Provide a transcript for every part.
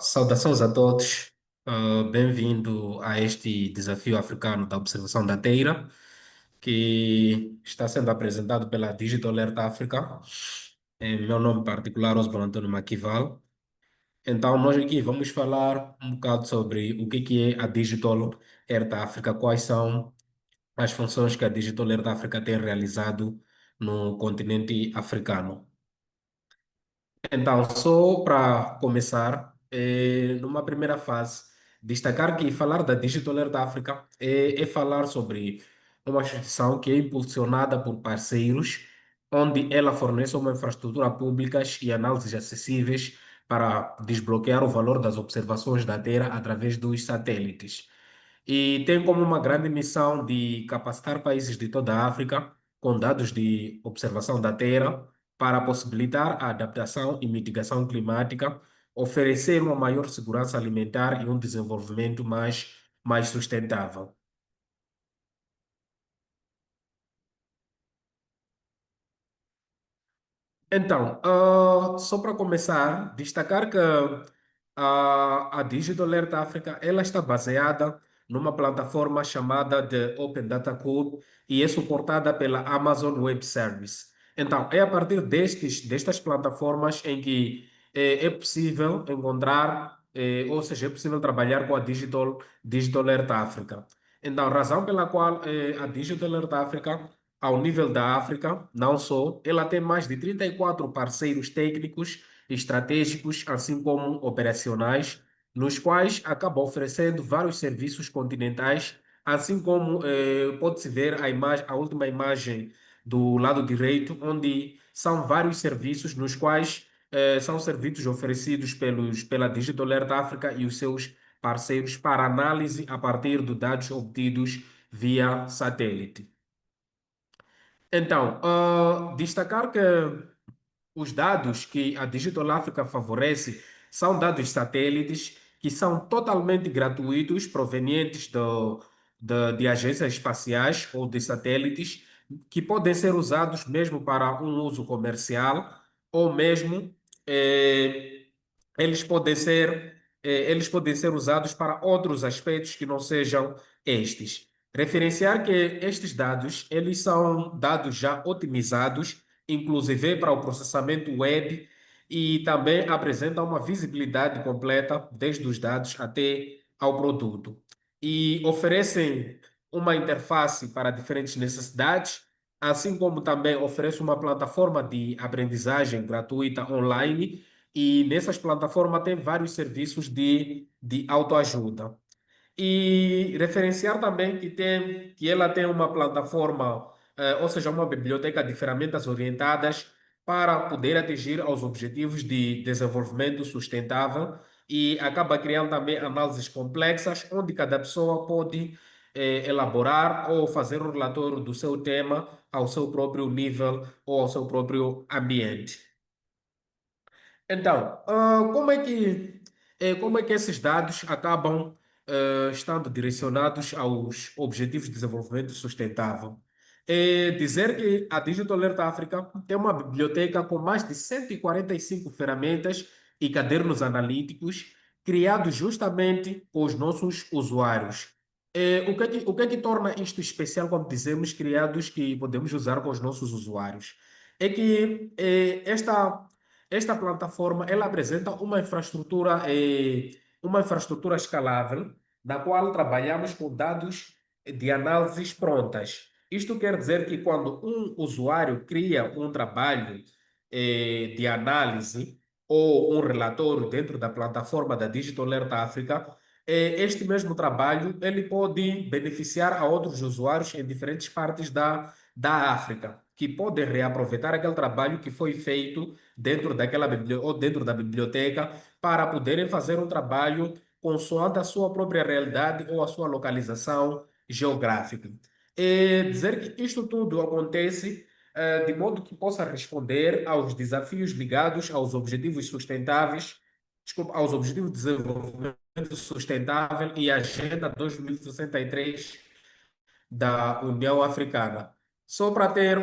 Saudações a todos. Bem-vindo a este desafio africano da observação da Teira, que está sendo apresentado pela Digital Alert Africa. Em meu nome particular, Osborne Antônio Maquival. Então, nós aqui vamos falar um bocado sobre o que é a Digital Alert Africa, quais são as funções que a Digital Alert Africa tem realizado no continente africano. Então, só para começar, numa primeira fase, destacar que falar da Digital Air da África é falar sobre uma instituição que é impulsionada por parceiros, onde ela fornece uma infraestrutura pública e análises acessíveis para desbloquear o valor das observações da Terra através dos satélites. E tem como uma grande missão de capacitar países de toda a África com dados de observação da Terra para possibilitar a adaptação e mitigação climática, oferecer uma maior segurança alimentar e um desenvolvimento mais sustentável. Então, só para começar, destacar que a Digital Alert Africa ela está baseada numa plataforma chamada de Open Data Cube e é suportada pela Amazon Web Service. Então, é a partir destas plataformas em que é possível encontrar, ou seja, é possível trabalhar com a Digital Alert Africa. Então, razão pela qual a Digital Alert Africa ao nível da África, não só, ela tem mais de 34 parceiros técnicos, estratégicos, assim como operacionais, nos quais acaba oferecendo vários serviços continentais, assim como pode-se ver a última imagem do lado direito, onde são vários serviços nos quais são serviços oferecidos pela Digital Alert África e os seus parceiros para análise a partir de dados obtidos via satélite. Então, destacar que os dados que a Digital Africa favorece são dados satélites que são totalmente gratuitos, provenientes de agências espaciais ou de satélites, que podem ser usados mesmo para um uso comercial ou mesmo eh, eles podem eles podem ser usados para outros aspectos que não sejam estes. Referenciar que estes dados, eles são dados já otimizados, inclusive para o processamento web, e também apresentam uma visibilidade completa desde os dados até ao produto. E oferecem uma interface para diferentes necessidades, assim como também oferece uma plataforma de aprendizagem gratuita online e nessas plataformas tem vários serviços de autoajuda. E referenciar também que ela tem uma plataforma, ou seja, uma biblioteca de ferramentas orientadas para poder atingir aos objetivos de desenvolvimento sustentável e acaba criando também análises complexas, onde cada pessoa pode elaborar ou fazer um relatório do seu tema ao seu próprio nível ou ao seu próprio ambiente. Então, como é que esses dados acabam estando direcionados aos Objetivos de Desenvolvimento Sustentável? É dizer que a Digital Alert África tem uma biblioteca com mais de 145 ferramentas e cadernos analíticos criados justamente com os nossos usuários. O que é que torna isto especial quando dizemos criados que podemos usar com os nossos usuários? É que esta plataforma ela apresenta uma infraestrutura escalável, na qual trabalhamos com dados de análises prontas. Isto quer dizer que quando um usuário cria um trabalho de análise ou um relatório dentro da plataforma da Digital Alert Africa, este mesmo trabalho ele pode beneficiar a outros usuários em diferentes partes da África, que podem reaproveitar aquele trabalho que foi feito dentro ou dentro da biblioteca para poderem fazer um trabalho consoante a sua própria realidade ou a sua localização geográfica. E dizer que isto tudo acontece de modo que possa responder aos desafios ligados aos objetivos sustentáveis, desculpa, aos objetivos de desenvolvimento sustentável e a Agenda 2063 da União Africana. Só para ter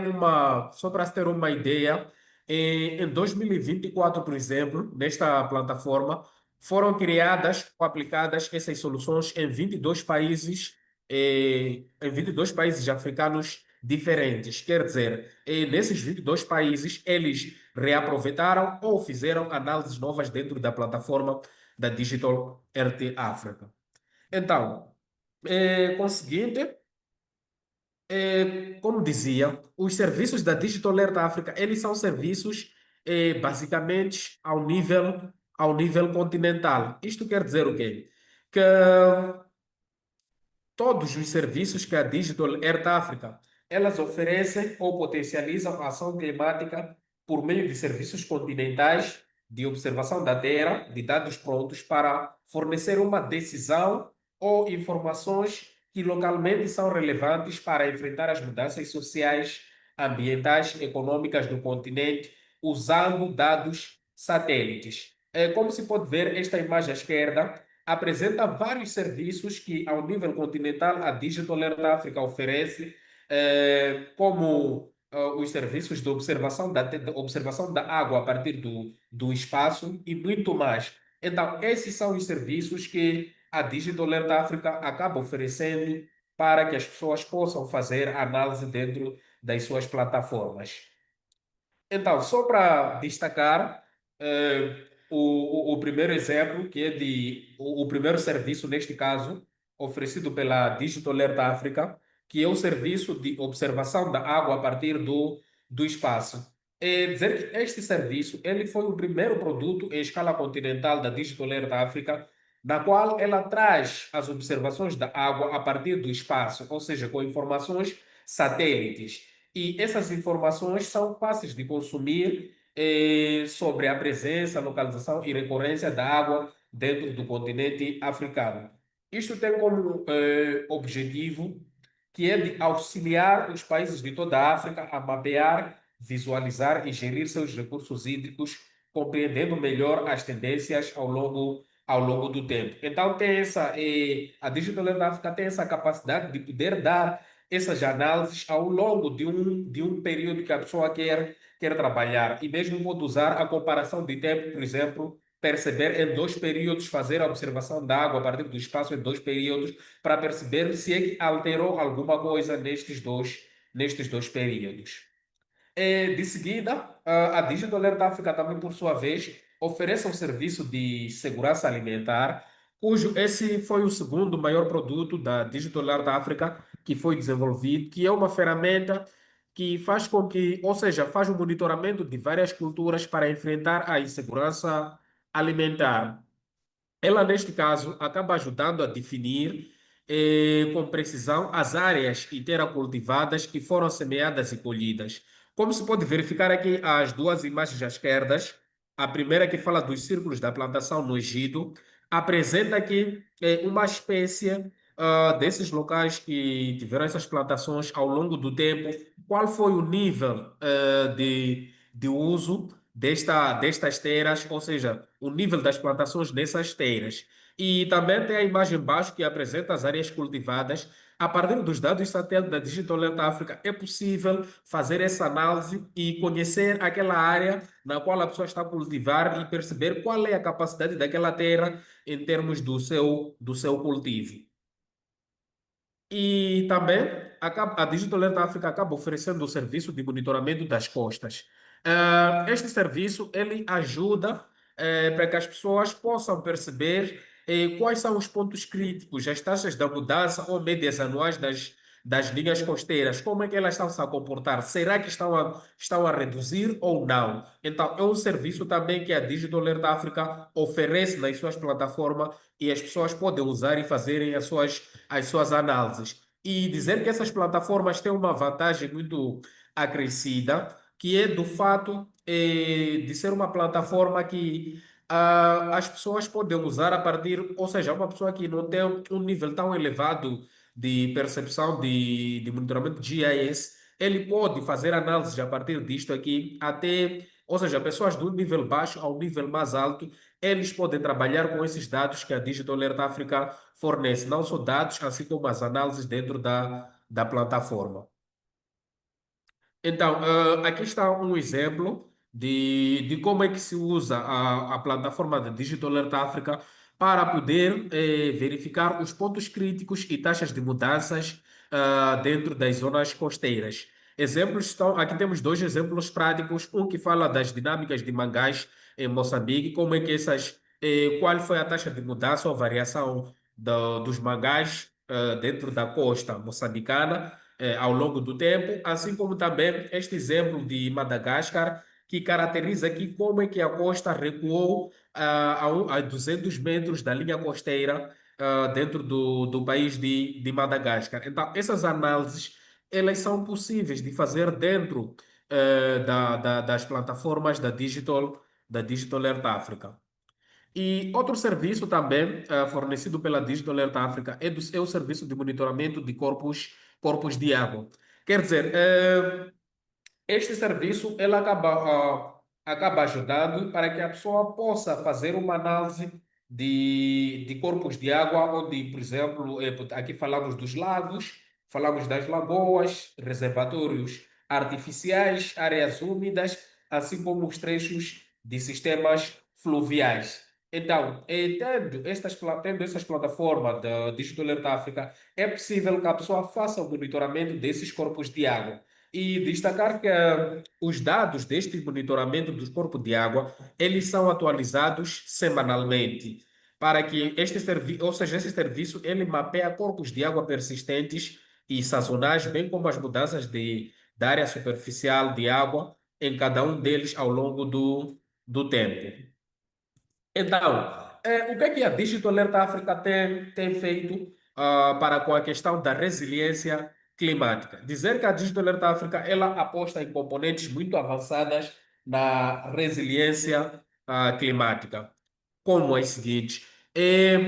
uma ideia, em 2024, por exemplo, nesta plataforma, foram criadas ou aplicadas essas soluções em 22 países, em 22 países africanos diferentes. Quer dizer, nesses 22 países, eles reaproveitaram ou fizeram análises novas dentro da plataforma da Digital Earth Africa. Então, conseguinte, como dizia, os serviços da Digital Alert África, eles são serviços basicamente ao nível continental. Isto quer dizer o quê? Que todos os serviços que a Digital Earth Africa elas oferecem ou potencializam a ação climática por meio de serviços continentais de observação da Terra, de dados prontos para fornecer uma decisão ou informações que localmente são relevantes para enfrentar as mudanças sociais, ambientais, econômicas do continente, usando dados satélites. Como se pode ver, esta imagem à esquerda apresenta vários serviços que, ao nível continental, a Digital Alert Africa oferece, como os serviços de observação de observação da água a partir do espaço e muito mais. Então, esses são os serviços que a Digital Alert Africa acaba oferecendo para que as pessoas possam fazer análise dentro das suas plataformas. Então, só para destacar, o primeiro exemplo, que é o primeiro serviço, neste caso, oferecido pela Digital Alert Africa, que é o serviço de observação da água a partir do espaço. É dizer que este serviço ele foi o primeiro produto em escala continental da Digital Alert Africa, na qual ela traz as observações da água a partir do espaço, ou seja, com informações satélites. E essas informações são fáceis de consumir sobre a presença, localização e recorrência da água dentro do continente africano. Isto tem como objetivo que é de auxiliar os países de toda a África a mapear, visualizar e gerir seus recursos hídricos, compreendendo melhor as tendências ao longo do tempo. Então, a Digital Earth Africa tem essa capacidade de poder dar essas análises ao longo de um período que a pessoa quer trabalhar. E mesmo pode usar a comparação de tempo, por exemplo, perceber em 2 períodos, fazer a observação da água a partir do espaço em 2 períodos, para perceber se é que alterou alguma coisa nestes dois períodos. De seguida, a Digital Alert Africa também, por sua vez, oferece um serviço de segurança alimentar, cujo esse foi o segundo maior produto da Digital Alert Africa que foi desenvolvido, que é uma ferramenta que faz com que, ou seja, faz o monitoramento de várias culturas para enfrentar a insegurança alimentar. Ela, neste caso, acaba ajudando a definir com precisão as áreas interacultivadas que foram semeadas e colhidas. Como se pode verificar aqui as duas imagens à esquerda, a primeira que fala dos círculos da plantação no Egito, apresenta aqui uma espécie desses locais que tiveram essas plantações ao longo do tempo, qual foi o nível de uso destas terras, ou seja, o nível das plantações nessas terras. E também tem a imagem embaixo que apresenta as áreas cultivadas. A partir dos dados satélite da Digital Alert Africa, é possível fazer essa análise e conhecer aquela área na qual a pessoa está a cultivar e perceber qual é a capacidade daquela terra em termos do seu cultivo. E também a Digital Alert Africa acaba oferecendo o serviço de monitoramento das costas. Este serviço ele ajuda para que as pessoas possam perceber quais são os pontos críticos, as taxas da mudança ou médias anuais das linhas costeiras, como é que elas estão se a comportar, será que estão a reduzir ou não? Então, é um serviço também que a Digital Alert Africa oferece nas suas plataformas e as pessoas podem usar e fazerem as suas análises. E dizer que essas plataformas têm uma vantagem muito acrescida, que é do fato de ser uma plataforma que as pessoas podem usar a partir, ou seja, uma pessoa que não tem um nível tão elevado de percepção de monitoramento de GIS, ele pode fazer análises a partir disto aqui, até, ou seja, pessoas do nível baixo ao nível mais alto, eles podem trabalhar com esses dados que a Digital Alert Africa fornece, não só dados, assim como as análises dentro da plataforma. Então, aqui está um exemplo de como é que se usa a plataforma da Digital Alert África para poder verificar os pontos críticos e taxas de mudanças dentro das zonas costeiras. Exemplos estão, aqui temos dois exemplos práticos, um que fala das dinâmicas de mangás em Moçambique, como é que qual foi a taxa de mudança ou variação dos mangás dentro da costa moçambicana ao longo do tempo, assim como também este exemplo de Madagascar, que caracteriza aqui como é que a costa recuou a 200 metros da linha costeira dentro do país de Madagascar. Então, essas análises, elas são possíveis de fazer dentro das plataformas da Digital Alert África. E outro serviço também fornecido pela Digital Alert África é o serviço de monitoramento de corpos de água. Quer dizer, este serviço ele acaba ajudando para que a pessoa possa fazer uma análise de corpos de água, onde, por exemplo, aqui falamos dos lagos, falamos das lagoas, reservatórios artificiais, áreas úmidas, assim como os trechos de sistemas fluviais. Então, tendo essas plataformas da Digital Alert África, é possível que a pessoa faça o monitoramento desses corpos de água. E destacar que os dados deste monitoramento dos corpos de água, eles são atualizados semanalmente, para que este serviço, ou seja, esse serviço, ele mapeia corpos de água persistentes e sazonais, bem como as mudanças da área superficial de água em cada um deles ao longo do tempo. Então, o que é que a Digital Alert África tem feito para com a questão da resiliência climática? Dizer que a Digital Alert África ela aposta em componentes muito avançadas na resiliência climática, como as seguintes.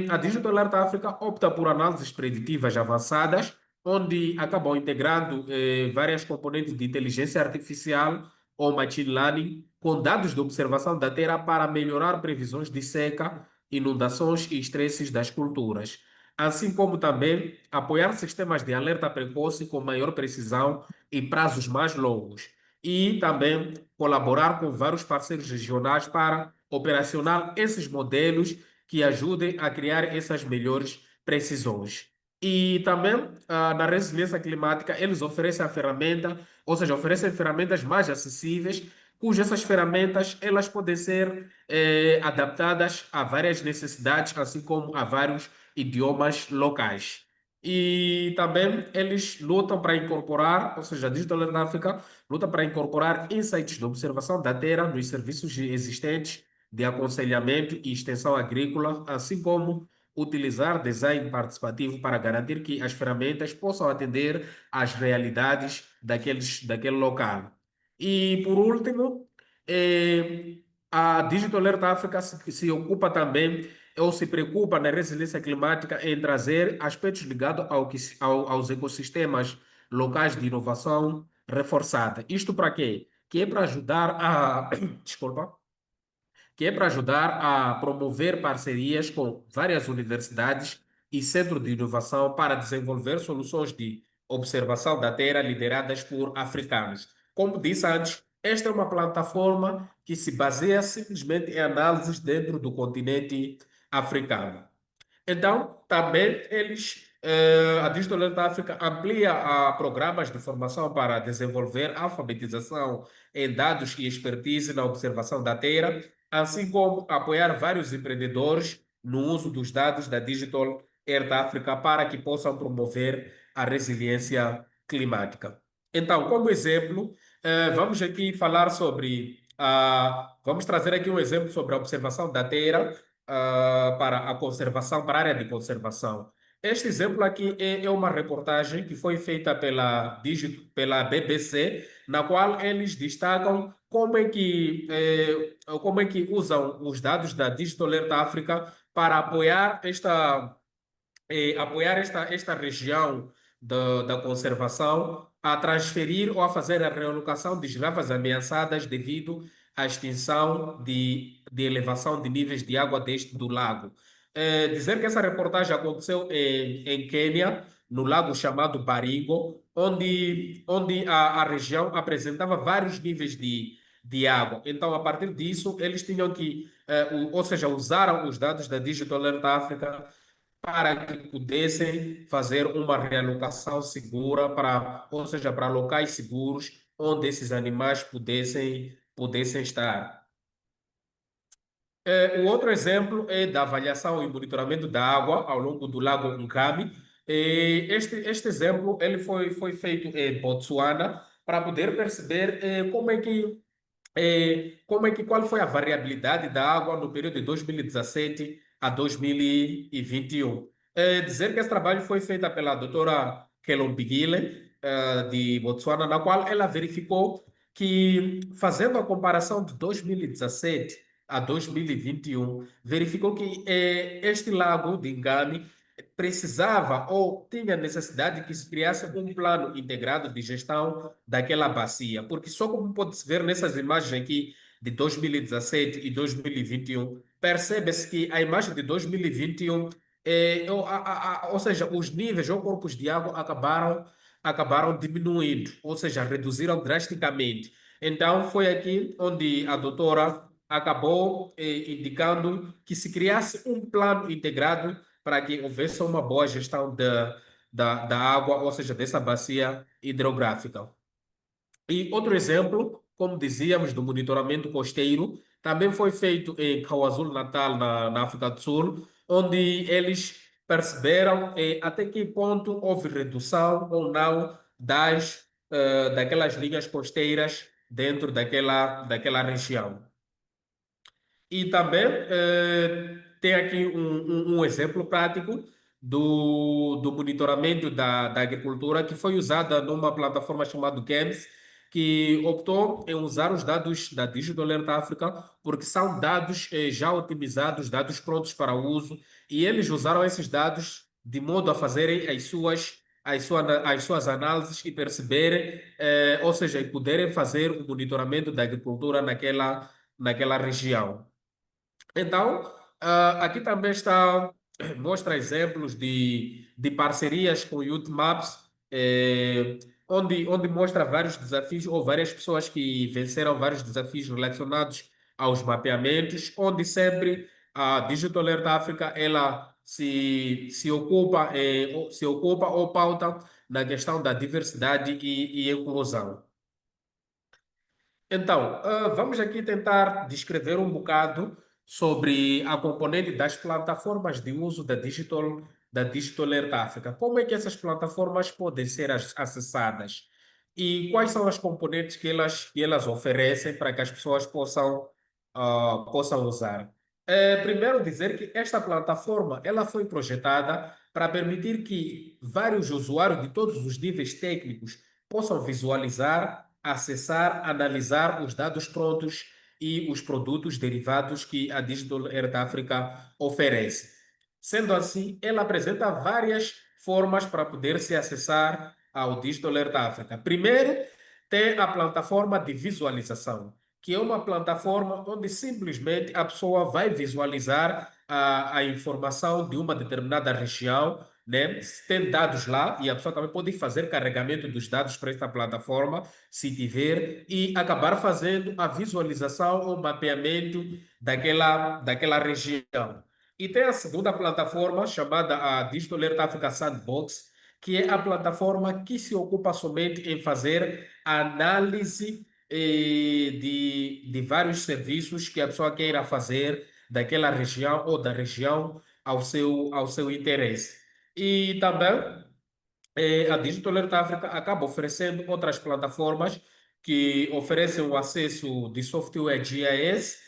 A Digital Alert África opta por análises preditivas avançadas, onde acabam integrando várias componentes de inteligência artificial ou machine learning com dados de observação da Terra para melhorar previsões de seca, inundações e estresses das culturas, assim como também apoiar sistemas de alerta precoce com maior precisão e prazos mais longos, e também colaborar com vários parceiros regionais para operacionar esses modelos que ajudem a criar essas melhores precisões. E também, na resiliência climática, eles oferecem a ferramenta, ou seja, oferecem ferramentas mais acessíveis, cujas essas ferramentas elas podem ser adaptadas a várias necessidades, assim como a vários idiomas locais. E também eles lutam para incorporar, ou seja, a Digital Earth Africa luta para incorporar insights de observação da terra nos serviços existentes de aconselhamento e extensão agrícola, assim como utilizar design participativo para garantir que as ferramentas possam atender às realidades daquele local. E, por último, eh, a Digital Alert Africa se ocupa também, ou se preocupa na resiliência climática em trazer aspectos ligados aos ecossistemas locais de inovação reforçada. Isto para quê? Que é para ajudar a, desculpa, que é para ajudar a promover parcerias com várias universidades e centros de inovação para desenvolver soluções de observação da Terra lideradas por africanos. Como disse antes, esta é uma plataforma que se baseia simplesmente em análises dentro do continente africano. Então, também a Digital Alert África amplia programas de formação para desenvolver alfabetização em dados e expertise na observação da Terra, assim como apoiar vários empreendedores no uso dos dados da Digital Alert África para que possam promover a resiliência climática. Então, como exemplo, vamos aqui falar vamos trazer aqui um exemplo sobre a observação da Terra para a conservação, para a área de conservação. Este exemplo aqui é uma reportagem que foi feita pela BBC, na qual eles destacam como é que usam os dados da Digital Alert África para apoiar esta região da conservação a transferir ou a fazer a realocação de girafas ameaçadas devido à extinção de elevação de níveis de água do lago. Dizer que essa reportagem aconteceu em Quênia, no lago chamado Baringo, onde a região apresentava vários níveis de água. Então, a partir disso, eles tinham que, ou seja, usaram os dados da Digital Alert Africa para que pudessem fazer uma realocação segura para, ou seja, para locais seguros onde esses animais pudessem estar. O outro exemplo é da avaliação e monitoramento da água ao longo do Lago Nkami. Este exemplo ele foi feito em Botsuana para poder perceber qual foi a variabilidade da água no período de 2017 a 2021. Dizer que esse trabalho foi feito pela doutora Kelombigile, de Botsuana, na qual ela verificou que, fazendo a comparação de 2017 a 2021, verificou que este lago de Ngami precisava ou tinha necessidade que se criasse um plano integrado de gestão daquela bacia, porque só como pode-se ver nessas imagens aqui de 2017 e 2021, percebe-se que a imagem de 2021, ou seja, os níveis ou corpos de água acabaram diminuindo, ou seja, reduziram drasticamente. Então, foi aqui onde a doutora acabou indicando que se criasse um plano integrado para que houvesse uma boa gestão da água, ou seja, dessa bacia hidrográfica. E outro exemplo, como dizíamos, do monitoramento costeiro, também foi feito em KwaZulu-Natal, na África do Sul, onde eles perceberam até que ponto houve redução ou não daquelas linhas costeiras dentro daquela região. E também tem aqui um exemplo prático do monitoramento da agricultura que foi usada numa plataforma chamada GAMS, que optou em usar os dados da Digital Alert Africa, porque são dados já otimizados, dados prontos para uso, e eles usaram esses dados de modo a fazerem as suas análises e perceberem, ou seja, e poderem fazer o monitoramento da agricultura naquela região. Então, aqui também mostra exemplos de parcerias com o Youth Maps, onde mostra vários desafios ou várias pessoas que venceram vários desafios relacionados aos mapeamentos, onde sempre a Digital Alert Africa ela se ocupa ou pauta na questão da diversidade e inclusão. Então, vamos aqui tentar descrever um bocado sobre a componente das plataformas de uso da Digital Alert Africa. Como é que essas plataformas podem ser acessadas? E quais são as componentes que elas oferecem para que as pessoas possam usar? Primeiro dizer que esta plataforma ela foi projetada para permitir que vários usuários de todos os níveis técnicos possam visualizar, acessar, analisar os dados prontos e os produtos derivados que a Digital Earth Africa oferece. Sendo assim, ela apresenta várias formas para poder se acessar ao Digital Earth Africa. Primeiro, tem a plataforma de visualização, que é uma plataforma onde simplesmente a pessoa vai visualizar a informação de uma determinada região, né? Tem dados lá e a pessoa também pode fazer carregamento dos dados para esta plataforma, se tiver, e acabar fazendo a visualização ou mapeamento daquela região. E tem a segunda plataforma, chamada a Digital Alert Africa Sandbox, que é a plataforma que se ocupa somente em fazer análise de vários serviços que a pessoa queira fazer daquela região ou da região ao seu interesse. E também a Digital Alert Africa acaba oferecendo outras plataformas que oferecem o acesso de software GIS,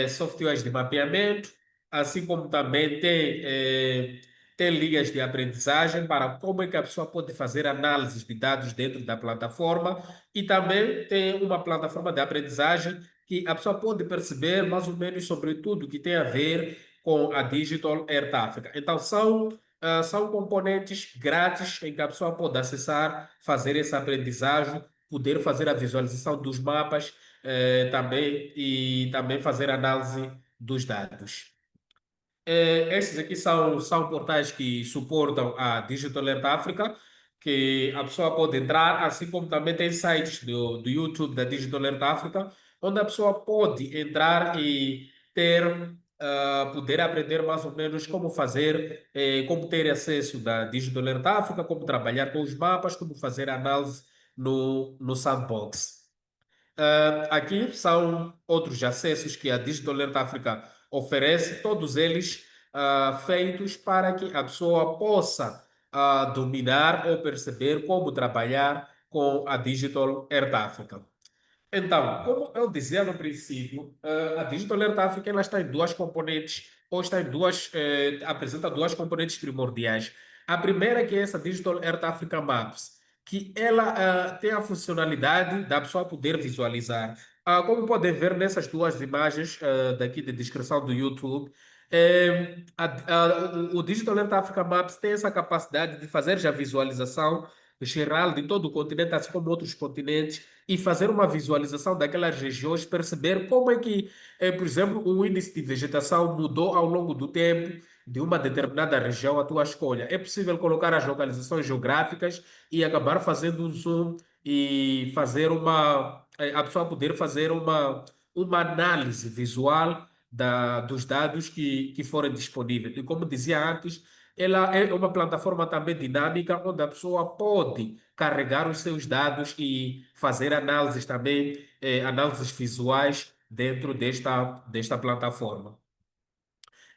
softwares de mapeamento, assim como também tem linhas de aprendizagem para como é que a pessoa pode fazer análises de dados dentro da plataforma e também tem uma plataforma de aprendizagem que a pessoa pode perceber mais ou menos sobre tudo que tem a ver com a Digital Earth Africa. Então, são componentes grátis em que a pessoa pode acessar, fazer essa aprendizagem, poder fazer a visualização dos mapas, também e também fazer análise dos dados. Estes aqui são portais que suportam a Digital Alert Africa, que a pessoa pode entrar, assim como também tem sites do YouTube da Digital Alert Africa, onde a pessoa pode entrar e ter, poder aprender mais ou menos como fazer, como ter acesso da Digital Alert Africa, como trabalhar com os mapas, como fazer análise no Sandbox. Aqui são outros acessos que a Digital Alert Africa oferece, todos eles feitos para que a pessoa possa dominar ou perceber como trabalhar com a Digital Alert Africa. Então, como eu dizia no princípio, a Digital Alert Africa ela está em duas componentes, ou está em duas, apresenta duas componentes primordiais. A primeira que é essa Digital Alert Africa Maps, que ela tem a funcionalidade da pessoa poder visualizar. Como podem ver nessas duas imagens daqui de descrição do YouTube, o Digital Alert Africa Maps tem essa capacidade de fazer já visualização geral de todo o continente, assim como outros continentes e fazer uma visualização daquelas regiões, perceber como é que, por exemplo, o índice de vegetação mudou ao longo do tempo de uma determinada região à tua escolha. É possível colocar as localizações geográficas e acabar fazendo um zoom e fazer a pessoa poder fazer uma análise visual dos dados que forem disponíveis. E como dizia antes, ela é uma plataforma também dinâmica, onde a pessoa pode carregar os seus dados e fazer análises também, análises visuais dentro desta plataforma.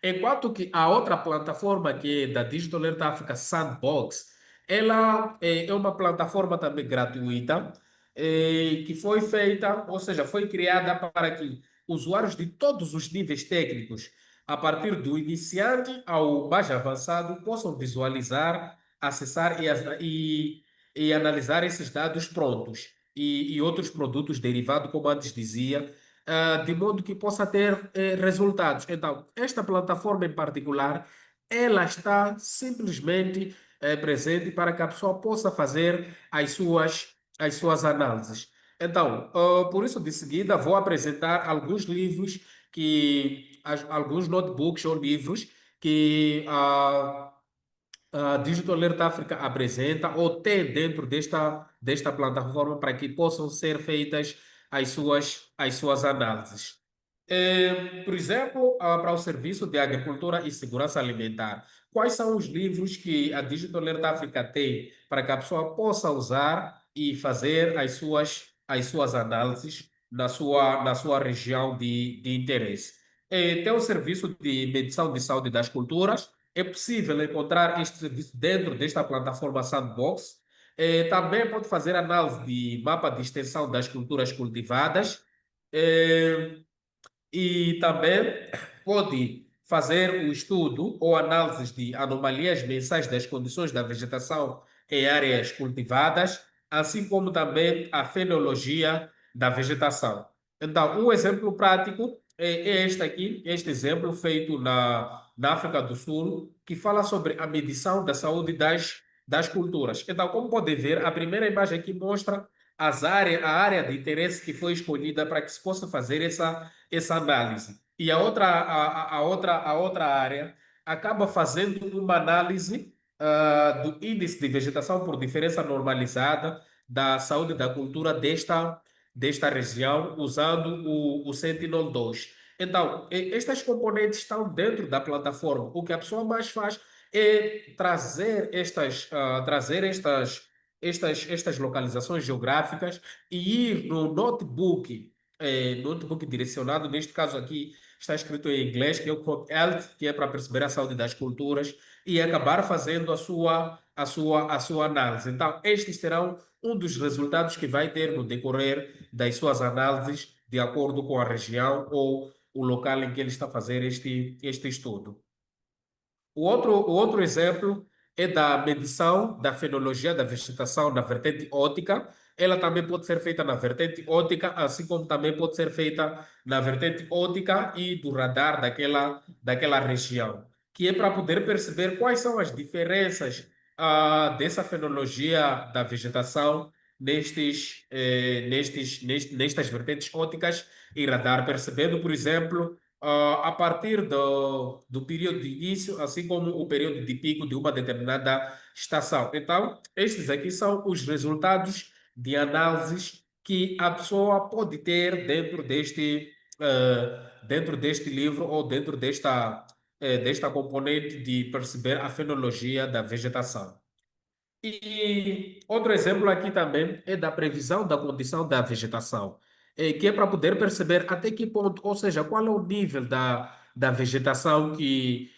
Enquanto que a outra plataforma, que é da Digital Earth Africa Sandbox, ela é uma plataforma também gratuita, que foi feita, ou seja, foi criada para que usuários de todos os níveis técnicos, a partir do iniciante ao mais avançado, possam visualizar, acessar e analisar esses dados prontos e outros produtos derivados, como antes dizia, de modo que possa ter resultados. Então, esta plataforma em particular, ela está simplesmente presente para que a pessoa possa fazer as suas análises. Então, por isso, de seguida, vou apresentar alguns livros alguns notebooks ou livros que a Digital Alert Africa apresenta ou tem dentro desta plataforma para que possam ser feitas as suas análises. Por exemplo, para o Serviço de Agricultura e Segurança Alimentar, quais são os livros que a Digital Alert Africa tem para que a pessoa possa usar e fazer as suas análises na sua região de interesse? Tem o Serviço de Medição de Saúde das Culturas. É possível encontrar este serviço dentro desta plataforma Sandbox. Também pode fazer análise de mapa de extensão das culturas cultivadas. Eh, e também pode fazer o estudo ou análises de anomalias mensais das condições da vegetação em áreas cultivadas, assim como também a fenologia da vegetação. Então, um exemplo prático é este aqui, este exemplo feito na África do Sul, que fala sobre a medição da saúde das culturas. Então, como pode ver, a primeira imagem aqui mostra a área de interesse que foi escolhida para que se possa fazer essa análise. E a outra área acaba fazendo uma análise do índice de vegetação por diferença normalizada da saúde da cultura desta região, usando o Sentinel-2. Então, estas componentes estão dentro da plataforma. O que a pessoa mais faz é trazer estas localizações geográficas e ir no notebook direcionado, neste caso aqui está escrito em inglês, que é o Crop Health, que é para perceber a saúde das culturas, e acabar fazendo a sua análise. Então, estes serão um dos resultados que vai ter no decorrer das suas análises, de acordo com a região ou o local em que ele está a fazer este estudo. O outro exemplo é da medição da fenologia da vegetação na vertente ótica. Ela também pode ser feita na vertente ótica, assim como também pode ser feita na vertente ótica e do radar daquela região, que é para poder perceber quais são as diferenças dessa fenologia da vegetação nestas vertentes óticas e radar, percebendo, por exemplo, a partir do período de início, assim como o período de pico de uma determinada estação. Então, estes aqui são os resultados de análises que a pessoa pode ter dentro deste livro ou dentro desta componente de perceber a fenologia da vegetação. E outro exemplo aqui também é da previsão da condição da vegetação, que é para poder perceber até que ponto, ou seja, qual é o nível da vegetação que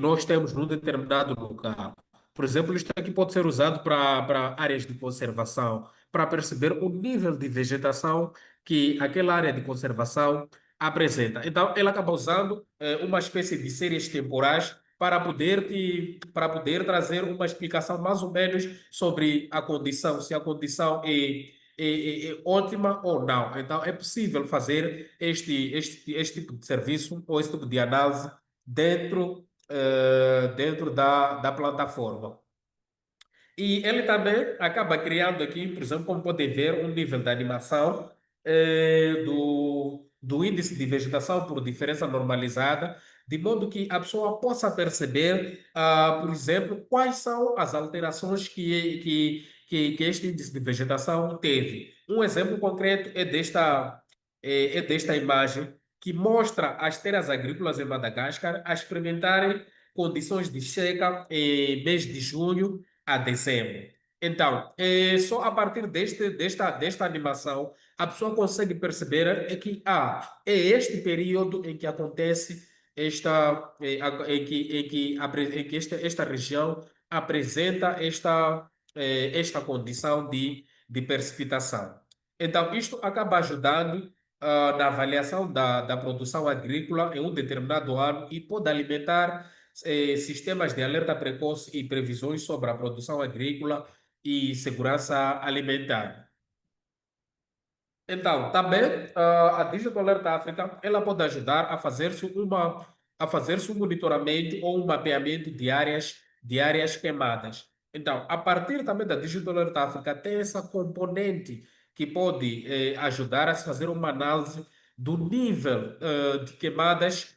nós temos num determinado lugar. Por exemplo, isto aqui pode ser usado para áreas de conservação, para perceber o nível de vegetação que aquela área de conservação apresenta. Então, ela acaba usando uma espécie de séries temporais para poder trazer uma explicação mais ou menos sobre a condição, se a condição é ótima ou não. Então, é possível fazer este tipo de serviço ou este tipo de análise dentro da plataforma. E ele também acaba criando aqui, por exemplo, como podem ver, um nível de animação do índice de vegetação por diferença normalizada, de modo que a pessoa possa perceber, por exemplo, quais são as alterações que este índice de vegetação teve. Um exemplo concreto é desta imagem, que mostra as terras agrícolas em Madagascar a experimentarem condições de seca em mês de junho a dezembro. Então, só a partir desta animação, a pessoa consegue perceber que é este período em que acontece esta região apresenta esta condição de precipitação. Então, isto acaba ajudando na avaliação da produção agrícola em um determinado ano e pode alimentar sistemas de alerta precoce e previsões sobre a produção agrícola e segurança alimentar. Então, também a Digital Alert África, ela pode ajudar a fazer-se um monitoramento ou um mapeamento de áreas queimadas. Então, a partir também da Digital Alert África, tem essa componente que pode ajudar a se fazer uma análise do nível de queimadas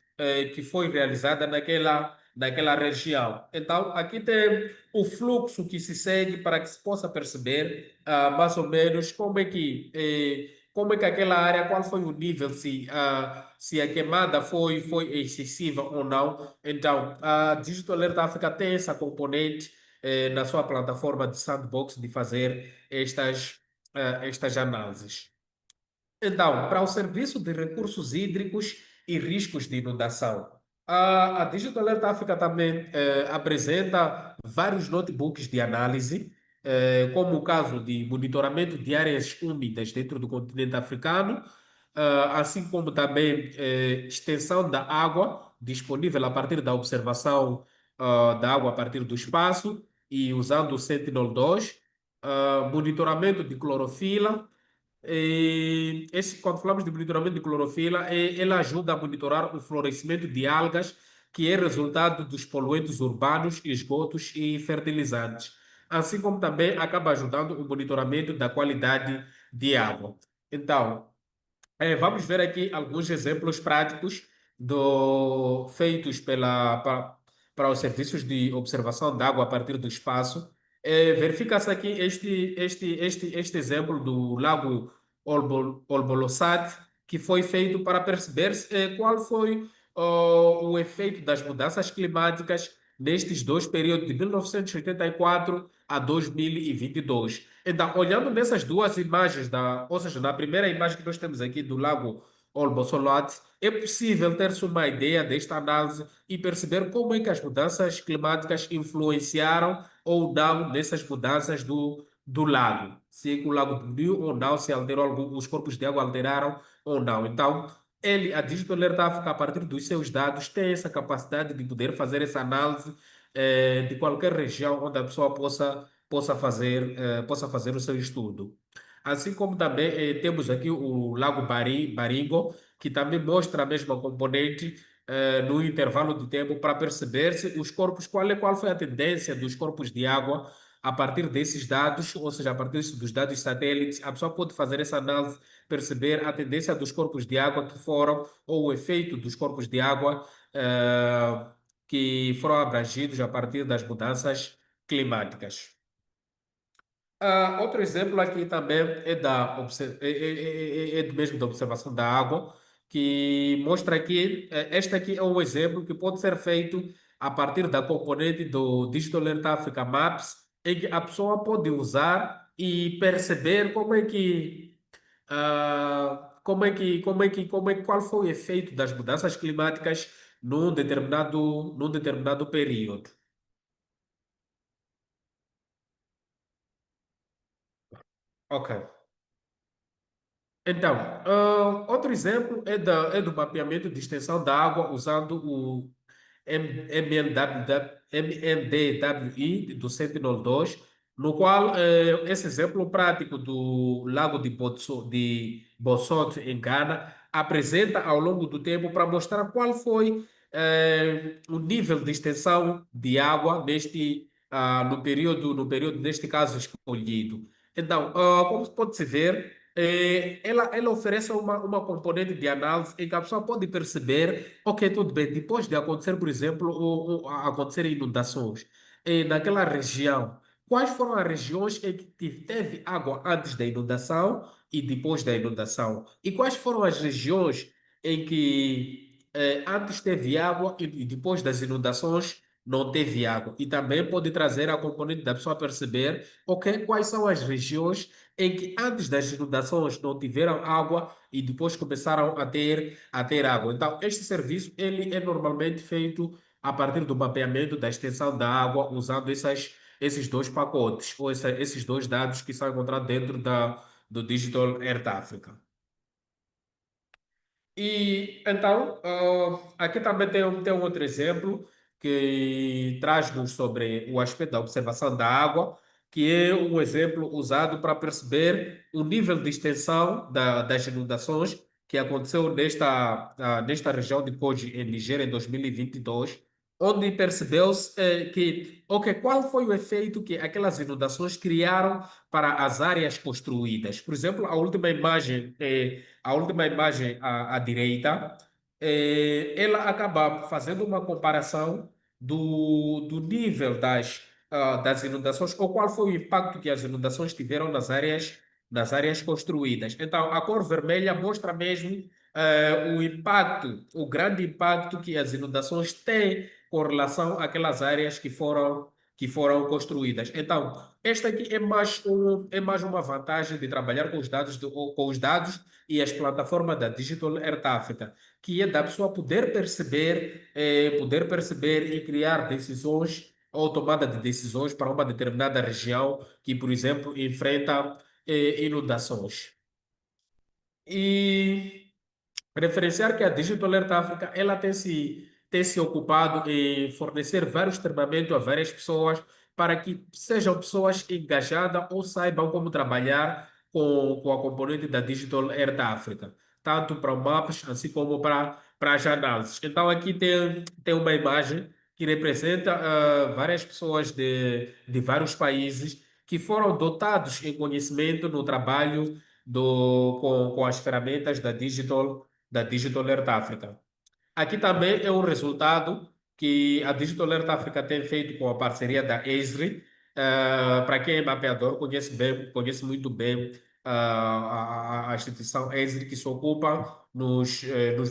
que foi realizada naquela região. Então, aqui tem o fluxo que se segue para que se possa perceber mais ou menos como é que aquela área, qual foi o nível, se a queimada foi excessiva ou não. Então, a Digital Alert Africa tem essa componente na sua plataforma de sandbox de fazer estas análises. Então, para o serviço de recursos hídricos e riscos de inundação, a Digital Alert África também apresenta vários notebooks de análise, como o caso de monitoramento de áreas úmidas dentro do continente africano, assim como também extensão da água disponível a partir da observação da água a partir do espaço e usando o Sentinel-2, monitoramento de clorofila. Quando falamos de monitoramento de clorofila, ela ajuda a monitorar o florescimento de algas, que é resultado dos poluentes urbanos, esgotos e fertilizantes, assim como também acaba ajudando o monitoramento da qualidade de água. Então, vamos ver aqui alguns exemplos práticos feitos para os serviços de observação de água a partir do espaço. Verifica-se aqui este exemplo do Lago Olbolosat, que foi feito para perceber qual foi o efeito das mudanças climáticas nestes dois períodos, de 1984 a 2022. Então, olhando nessas duas imagens, ou seja, na primeira imagem que nós temos aqui do Lago Olbosolot, é possível ter-se uma ideia desta análise e perceber como é que as mudanças climáticas influenciaram ou não nessas mudanças do lago. Se o lago diminuiu ou não, se alterou os corpos de água alteraram ou não. Então, a Digital Alert Africa, a partir dos seus dados, tem essa capacidade de poder fazer essa análise de qualquer região onde a pessoa possa fazer o seu estudo. Assim como também temos aqui o Lago Baringo, que também mostra a mesma componente no intervalo de tempo para perceber se os corpos, qual foi a tendência dos corpos de água a partir desses dados, ou seja, a partir dos dados satélites, a pessoa pode fazer essa análise, perceber a tendência dos corpos de água que foram, ou o efeito dos corpos de água que foram abrangidos a partir das mudanças climáticas. Outro exemplo aqui também é mesmo da observação da água, que mostra que este aqui é um exemplo que pode ser feito a partir da componente do Digital Earth Africa Maps, em que a pessoa pode usar e perceber qual foi o efeito das mudanças climáticas num determinado período. Ok. Então, outro exemplo é do mapeamento de extensão da água usando o MNDWI do Sentinel-2, no qual esse exemplo prático do Lago de Bossot, em Ghana, apresenta ao longo do tempo para mostrar qual foi o nível de extensão de água no período, neste caso, escolhido. Então, como pode-se ver, ela oferece uma componente de análise em que a pessoa pode perceber, ok, tudo bem, depois de acontecer, por exemplo, acontecer inundações naquela região, quais foram as regiões em que teve água antes da inundação e depois da inundação? E quais foram as regiões em que antes teve água e depois das inundações não teve água? E também pode trazer a componente da pessoa perceber, ok, quais são as regiões em que antes das inundações não tiveram água e depois começaram a ter água. Então, este serviço ele é normalmente feito a partir do mapeamento da extensão da água, usando esses dois pacotes, ou esses dois dados que são encontrados dentro do Digital Earth Africa. E então, aqui também tem um outro exemplo que traz-nos sobre o aspecto da observação da água, que é um exemplo usado para perceber o nível de extensão das inundações que aconteceu nesta região de Kogi, em Nigéria, em 2022, onde percebeu-se ok, qual foi o efeito que aquelas inundações criaram para as áreas construídas. Por exemplo, a última imagem à direita, ela acaba fazendo uma comparação do nível das inundações, ou qual foi o impacto que as inundações tiveram nas áreas construídas. Então, a cor vermelha mostra mesmo o grande impacto que as inundações têm com relação àquelas áreas que foram construídas. Então, esta aqui é mais uma vantagem de trabalhar com os dados e as plataformas da Digital Earth Africa, que é da pessoa poder perceber e criar decisões ou tomada de decisões para uma determinada região que, por exemplo, enfrenta inundações. E referenciar que a Digital Alert África ela tem se ocupado em fornecer vários treinamentos a várias pessoas para que sejam pessoas engajadas ou saibam como trabalhar com a componente da Digital Earth África, tanto para o mapas, assim como para as análises. Então, aqui tem uma imagem que representa várias pessoas de vários países que foram dotados em conhecimento no trabalho com as ferramentas da Digital Earth Africa. Aqui também é um resultado que a Digital Earth Africa tem feito com a parceria da Esri. Para quem é mapeador, conhece muito bem a instituição Esri, que se ocupa nos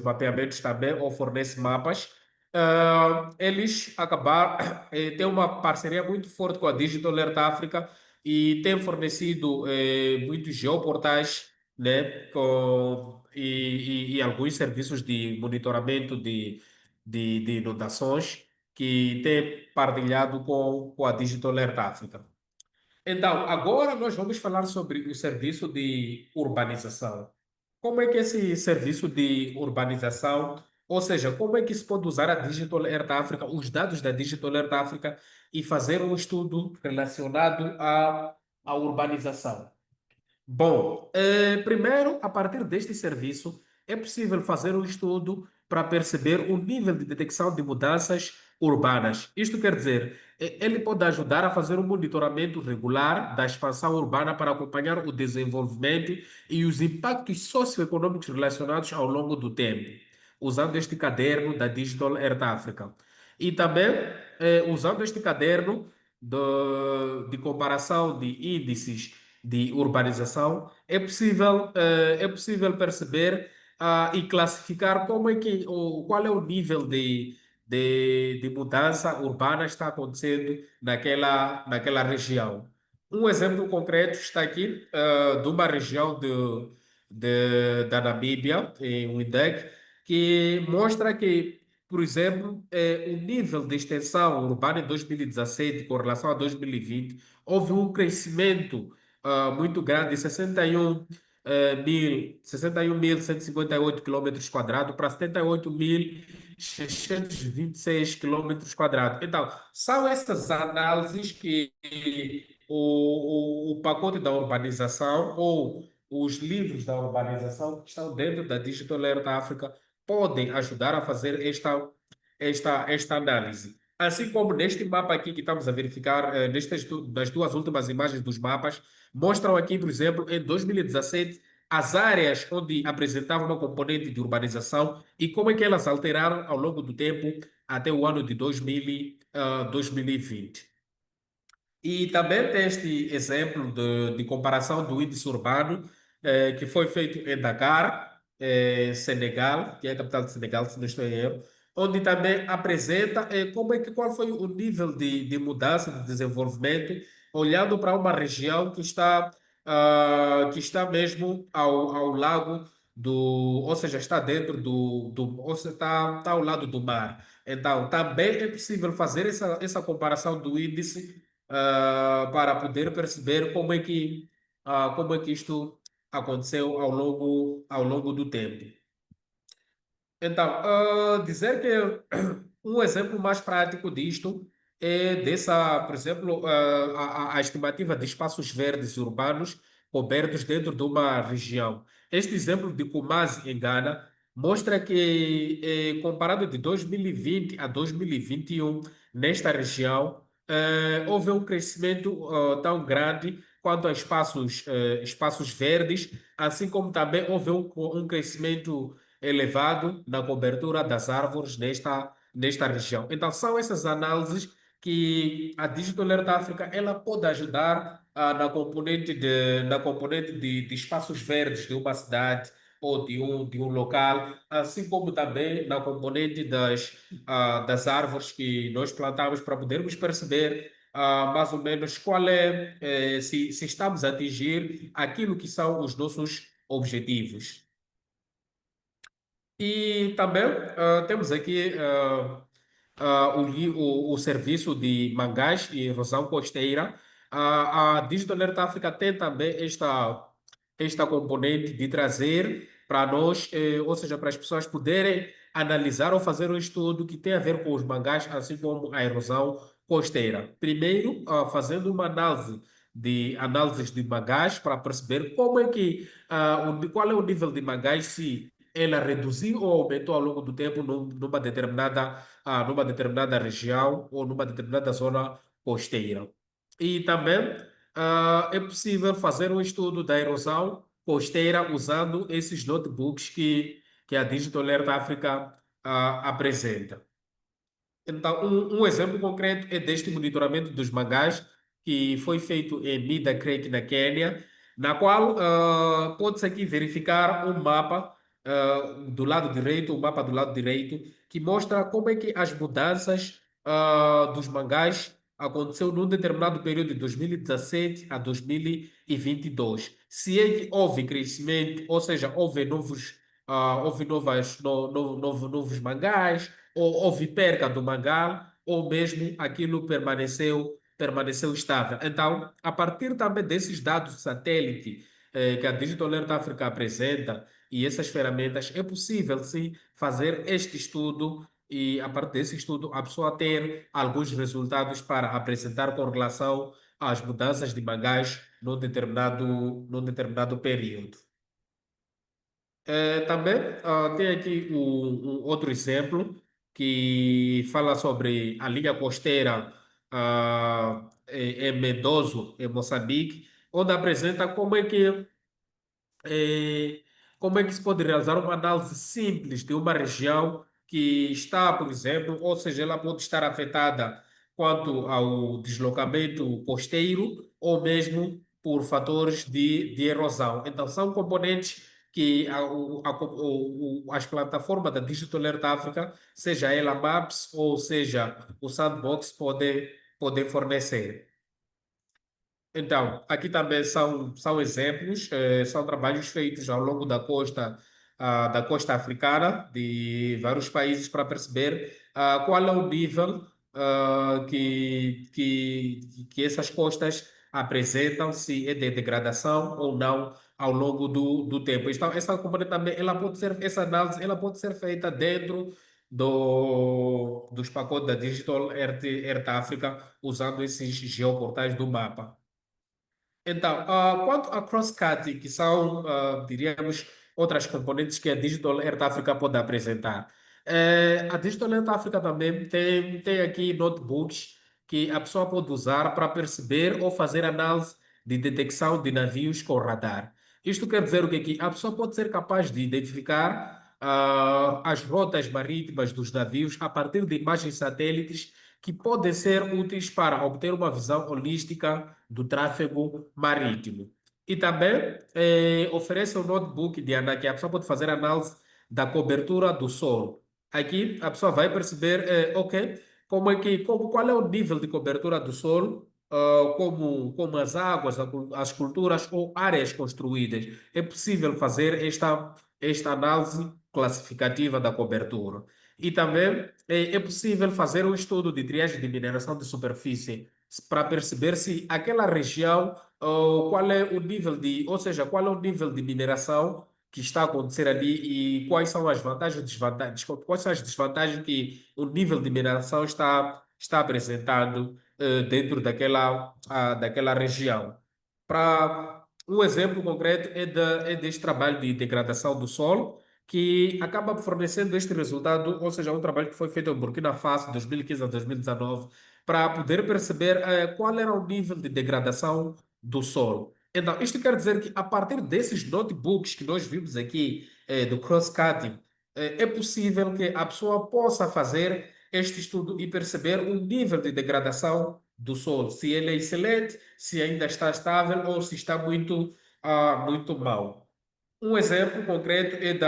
mapeamentos também, ou fornece mapas. Eles acabaram, têm uma parceria muito forte com a Digital Earth Africa e têm fornecido muitos geoportais, né, e alguns serviços de monitoramento de inundações que tem partilhado com a Digital Earth Africa. Então, agora nós vamos falar sobre o serviço de urbanização. Como é que esse serviço de urbanização, ou seja, como é que se pode usar a Digital Earth Africa, os dados da Digital Earth Africa e fazer um estudo relacionado à urbanização? Bom, primeiro, a partir deste serviço, é possível fazer um estudo para perceber o nível de detecção de mudanças urbanas. Isto quer dizer, ele pode ajudar a fazer um monitoramento regular da expansão urbana para acompanhar o desenvolvimento e os impactos socioeconômicos relacionados ao longo do tempo, usando este caderno da Digital Earth Africa. E também, usando este caderno, de comparação de índices de urbanização, é possível perceber e classificar como é que, qual é o nível de mudança urbana está acontecendo naquela região. Um exemplo concreto está aqui, de uma região da Namíbia, em Windhoek, que mostra que, por exemplo, o nível de extensão urbana em 2017 com relação a 2020, houve um crescimento muito grande de 61.158 quilômetros quadrados para 78.626 quilômetros quadrados. Então, são essas análises que o pacote da urbanização ou os livros da urbanização que estão dentro da Digital Earth Africa podem ajudar a fazer esta análise. Assim como neste mapa aqui que estamos a verificar, nas duas últimas imagens dos mapas, mostram aqui, por exemplo, em 2017, as áreas onde apresentavam uma componente de urbanização e como é que elas alteraram ao longo do tempo até o ano de 2020. E também tem este exemplo de comparação do índice urbano, que foi feito em Dakar, Senegal, que é a capital de Senegal, se não estou em erro, onde também apresenta qual foi o nível de mudança, de desenvolvimento, olhando para uma região que está mesmo ao lago ou seja, está dentro ou seja, está ao lado do mar. Então, também é possível fazer essa comparação do índice para poder perceber como é que isto aconteceu ao longo do tempo. Então, dizer que um exemplo mais prático disto é por exemplo, a estimativa de espaços verdes urbanos cobertos dentro de uma região. Este exemplo de Kumasi, em Ghana, mostra que, comparado de 2020 a 2021, nesta região, houve um crescimento tão grande quanto a espaços verdes, assim como também houve um crescimento elevado na cobertura das árvores nesta região. Então, são essas análises que a Digital Earth Africa ela pode ajudar na componente de espaços verdes de uma cidade ou de um local, assim como também na componente das árvores que nós plantamos para podermos perceber mais ou menos se estamos a atingir aquilo que são os nossos objetivos. E também temos aqui o serviço de mangás e erosão costeira. A Digital Alert África tem também esta componente de trazer para nós, ou seja, para as pessoas poderem analisar ou fazer um estudo que tem a ver com os mangás, assim como a erosão costeira. Primeiro, fazendo uma análises de mangás para perceber como é que, qual é o nível de mangás, se ela reduziu ou aumentou ao longo do tempo numa determinada região ou numa determinada zona costeira. E também é possível fazer um estudo da erosão costeira usando esses notebooks que a Digital Alert Africa apresenta. Então, um exemplo concreto é deste monitoramento dos mangás, que foi feito em Mida Creek, na Quênia, na qual pode-se aqui verificar um mapa do lado direito, um mapa do lado direito, que mostra como é que as mudanças dos mangás aconteceu num determinado período de 2017 a 2022. Se é que houve crescimento, ou seja, houve novos mangás, ou houve perca do mangá, ou mesmo aquilo permaneceu estável. Então, a partir também desses dados satélite que a Digital Alert Africa apresenta e essas ferramentas, é possível sim fazer este estudo e a partir desse estudo a pessoa ter alguns resultados para apresentar com relação às mudanças de mangás num determinado período. Também tem aqui um outro exemplo que fala sobre a linha costeira em Mendoza, em Moçambique, onde apresenta eh, como é que se pode realizar uma análise simples de uma região que está, por exemplo, ou seja, ela pode estar afetada quanto ao deslocamento costeiro ou mesmo por fatores de erosão. Então, são componentes que as plataformas da Digital Earth Africa, seja ela Maps ou seja o Sandbox, podem fornecer. Então, aqui também são exemplos, são trabalhos feitos ao longo da costa africana, de vários países, para perceber qual é o nível que essas costas apresentam, se é de degradação ou não ao longo do tempo. Então, essa componente também, essa análise, ela pode ser feita dentro dos pacotes da Digital Earth Africa, usando esses geoportais do mapa. Então, quanto a cross-cutting, que são, diríamos, outras componentes que a Digital Earth Africa pode apresentar. A Digital Earth Africa também tem aqui notebooks que a pessoa pode usar para perceber ou fazer análise de detecção de navios com radar. Isto quer dizer o quê? Que a pessoa pode ser capaz de identificar as rotas marítimas dos navios a partir de imagens satélites que podem ser úteis para obter uma visão holística do tráfego marítimo. E também oferece um notebook que a pessoa pode fazer análise da cobertura do solo. Aqui a pessoa vai perceber, ok, qual é o nível de cobertura do solo, como as águas, as culturas ou áreas construídas. É possível fazer esta análise classificativa da cobertura. E também é possível fazer um estudo de triagem de mineração de superfície para perceber se aquela região, qual é o nível ou seja, qual é o nível de mineração que está a acontecer ali e quais são as vantagens e desvantagens, quais são as desvantagens que o nível de mineração está apresentando dentro daquela região. Para um exemplo concreto é deste trabalho de degradação do solo, que acaba fornecendo este resultado, ou seja, um trabalho que foi feito em Burkina Faso, de 2015 a 2019, para poder perceber qual era o nível de degradação do solo. Então, isto quer dizer que a partir desses notebooks que nós vimos aqui, do cross-cutting, é possível que a pessoa possa fazer este estudo e perceber o nível de degradação do solo, se ele é excelente, se ainda está estável ou se está muito mal. Um exemplo concreto é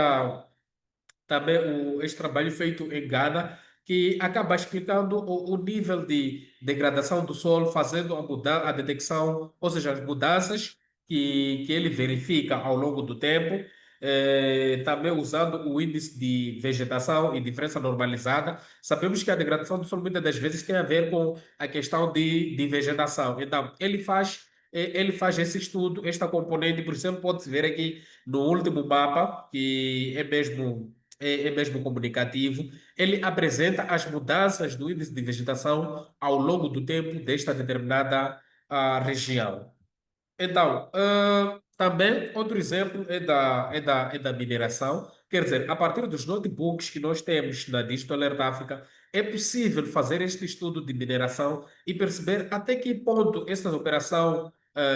também este trabalho feito em Gana, que acaba explicando o nível de degradação do solo, fazendo a detecção, ou seja, as mudanças que ele verifica ao longo do tempo, também usando o índice de vegetação e diferença normalizada. Sabemos que a degradação do solo muitas das vezes tem a ver com a questão de vegetação. Então, ele faz esse estudo, esta componente, por exemplo, pode-se ver aqui no último mapa, que é mesmo comunicativo, ele apresenta as mudanças do índice de vegetação ao longo do tempo desta determinada região. Então, também outro exemplo é da mineração. Quer dizer, a partir dos notebooks que nós temos na Digital Earth Africa, é possível fazer este estudo de mineração e perceber até que ponto essa operação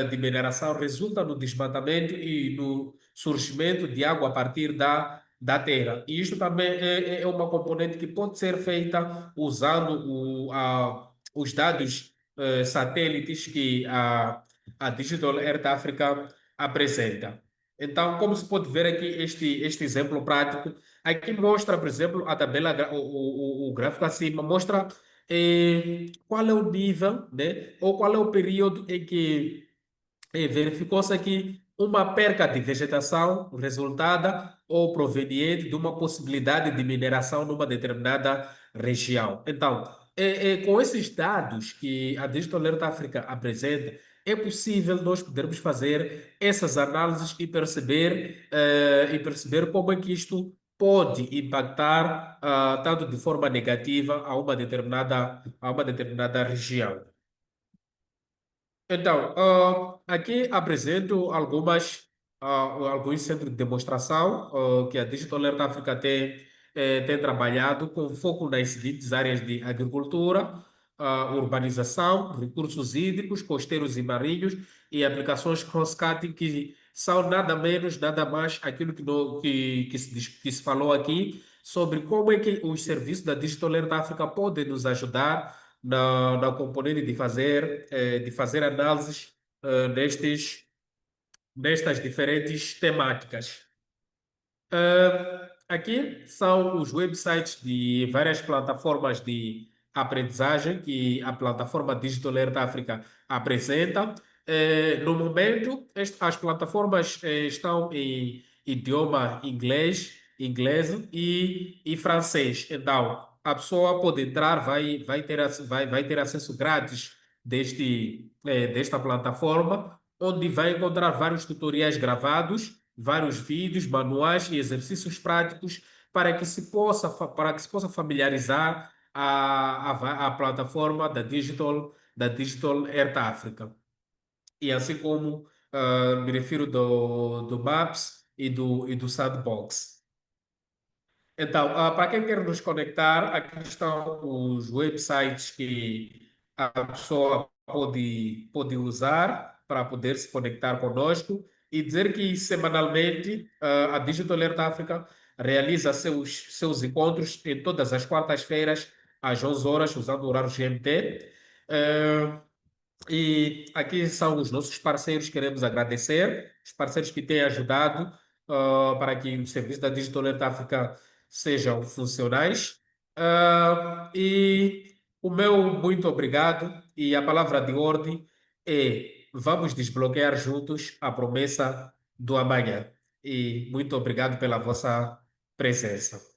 de mineração resulta no desmatamento e no surgimento de água a partir da terra. E isto também é uma componente que pode ser feita usando os dados satélites que a Digital Earth Africa apresenta. Então, como se pode ver aqui este exemplo prático, aqui mostra, por exemplo, a tabela, o gráfico acima mostra qual é o nível, né, ou qual é o período em que verificou-se aqui uma perca de vegetação resultada ou proveniente de uma possibilidade de mineração numa determinada região. Então, com esses dados que a Digital Earth Africa apresenta, é possível nós podermos fazer essas análises e perceber como é que isto pode impactar tanto de forma negativa a uma determinada região. Então, aqui apresento alguns centros de demonstração que a Digital Earth Africa tem trabalhado com foco nas seguintes áreas de agricultura, urbanização, recursos hídricos, costeiros e marinhos e aplicações cross-cutting, que são nada menos, nada mais aquilo que se falou aqui sobre como é que os serviços da Digital Earth Africa podem nos ajudar na componente de fazer análises nestas diferentes temáticas. Aqui são os websites de várias plataformas de aprendizagem que a plataforma Digital Earth Africa apresenta. No momento, as plataformas estão em idioma inglês e francês. Então, a pessoa pode entrar, vai ter acesso grátis desta plataforma, onde vai encontrar vários tutoriais gravados, vários vídeos, manuais e exercícios práticos para que se possa familiarizar a plataforma da Digital Earth Africa. E assim como me refiro do Maps e do Sandbox. Então, para quem quer nos conectar, aqui estão os websites que a pessoa pode usar para poder se conectar conosco e dizer que semanalmente a Digital Earth Africa realiza seus encontros em todas as quartas-feiras às 11 horas, usando o horário GMT. E aqui são os nossos parceiros, queremos agradecer, os parceiros que têm ajudado para que os serviços da Digital Earth Africa sejam funcionais. E o meu muito obrigado, e a palavra de ordem é: vamos desbloquear juntos a promessa do amanhã. E muito obrigado pela vossa presença.